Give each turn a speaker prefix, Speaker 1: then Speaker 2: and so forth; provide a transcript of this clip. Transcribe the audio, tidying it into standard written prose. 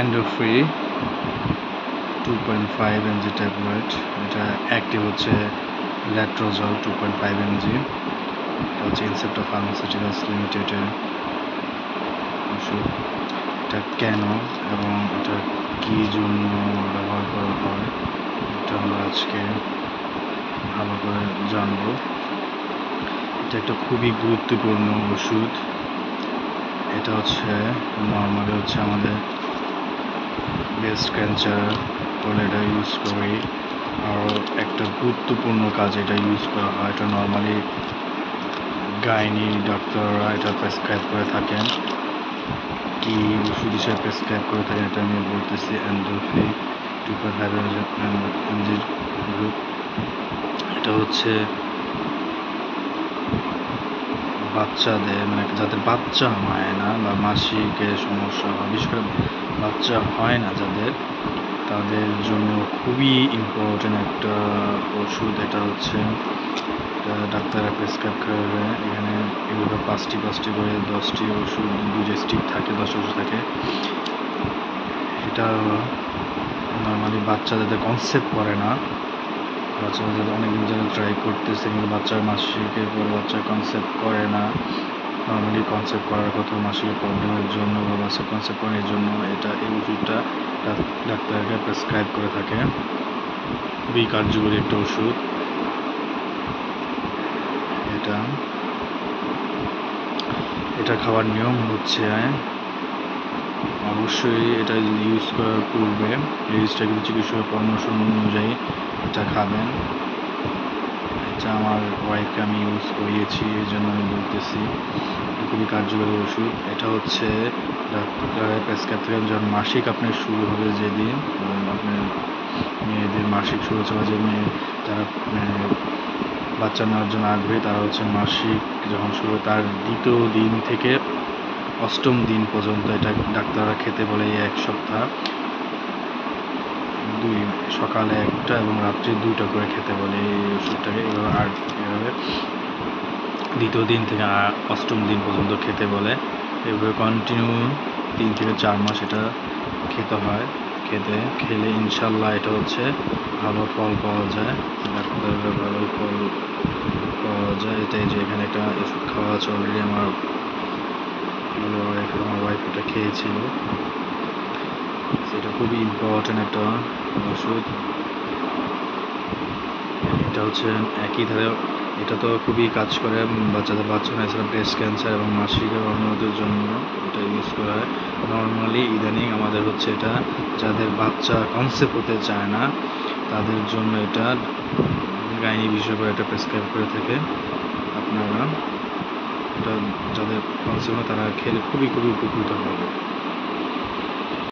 Speaker 1: এন্ডোফ্রি 2.5 mg tablet. এটা active হচ্ছে letrozole 2.5 mg। এটা হচ্ছে ইনসেপ্টা ফার্মাসিউটিক্যালস লিমিটেডের ওষুধ। এটা কেন এবং এটা কী জন্য ব্যবহার করা হয় এটা আমরা আজকে ভালো করে জানবো। এটা একটা খুবই গুরুত্বপূর্ণ ওষুধ। এটা হচ্ছে নর্মালি হচ্ছে আমাদের ব্রেস্ট ক্যান্সার হলে এটা ইউজ করি। আরও একটা গুরুত্বপূর্ণ কাজ এটা ইউজ করা হয়। এটা নর্মালি গাইনি ডাক্তাররা এটা প্রেসক্রাইব করে থাকেন। কি ওষুধ হিসেবে প্রেসক্রাইব করে থাকেন এটা আমি বলতেছি। এন্ডোফ্রি 2.5 mg গ্রুপ। এটা হচ্ছে বাচ্চাদের মানে যাদের বাচ্চা হয় না বা মাসিকের সমস্যা হয়, বিশেষ করে বাচ্চা হয় না যাদের, তাদের জন্য খুবই ইম্পর্টেন্ট একটা ওষুধ। এটা হচ্ছে ডাক্তাররা প্রেসক্রাইব করে। এখানে এগুলো পাঁচটি করে 10টি ওষুধ, 2 স্টিক থাকে, 10 ওষুধ থাকে। এটা নর্মালি বাচ্চাদের কনসেপ্ট করে না, বাচ্চাদের অনেকদিন ধরে ট্রাই করতেছে কিন্তু বাচ্চার মাসিকের পরে বাচ্চা কনসেপ্ট করে না। নর্মালি কনসেপ্ট করার কথা মাসিকের প্রবলেমের জন্য বা বাচ্চা কনসেপ্ট করার জন্য এই ওষুধটা ডাক্তারকে প্রেসক্রাইব করে থাকে। খুবই কার্যকরী একটা ওষুধ এটা খাওয়ার নিয়ম হচ্ছে অবশ্যই এটা ইউজ করার পূর্বে রেজিস্টার চিকিৎসকের পরামর্শ অনুযায়ী এটা খাবেন। এটা আমার ওয়াইফকে আমি ইউজ করিয়েছি, এই জন্য আমি বলতেছি। খুবই কার্যকরী ওষুধ। এটা হচ্ছে ডাক্তারের প্রেসক্রাইব থেকে যখন মাসিক আপনার শুরু হবে, যেদিন আপনার মেয়েদের মাসিক শুরু হচ্ছে বা যে মেয়ে যারা বাচ্চা নেওয়ার জন্য আগ্রহী তারা হচ্ছে মাসিক যখন শুরু হয় তার 2য় দিন থেকে 8ম দিন পর্যন্ত এটা ডাক্তাররা খেতে বলে। এই 1 সপ্তাহ সকালে 1টা এবং রাত্রে 2টা করে খেতে বলে এই ওষুধটাকে। এভাবে 2য় দিন থেকে 8ম দিন পর্যন্ত খেতে বলে। এভাবে কন্টিনিউ 3 থেকে 4 মাস এটা খেতে হয়। খেলে ইনশাল্লাহ এটা হচ্ছে ভালো ফল পাওয়া যায়, ডাক্তাররা ভালো ফল পাওয়া যায়। এটাই যে এখানে একটা ওষুধ খাওয়া আছে অলরেডি। আমার ওয়াইফ এটা খেয়েছিল। এটা খুবই ইম্পর্টেন্ট একটা ওষুধ। এটা হচ্ছে একই ধারে, এটা তো খুবই কাজ করে বাচ্চাদের বাচ্চা না, এছাড়া ব্রেস্ট ক্যান্সার এবং মাসিকের অনুরোধের জন্য এটা ইউজ করা হয়। নর্মালি ইদানিং আমাদের হচ্ছে এটা যাদের বাচ্চা কনসেপ্ট হতে চায় না তাদের জন্য এটা গাইনি বিষয় করে এটা প্রেসক্রাইব করে থাকে। আপনারা এটা যাদের কনসেপ্ট তারা খেলে খুবই উপকৃত হবে।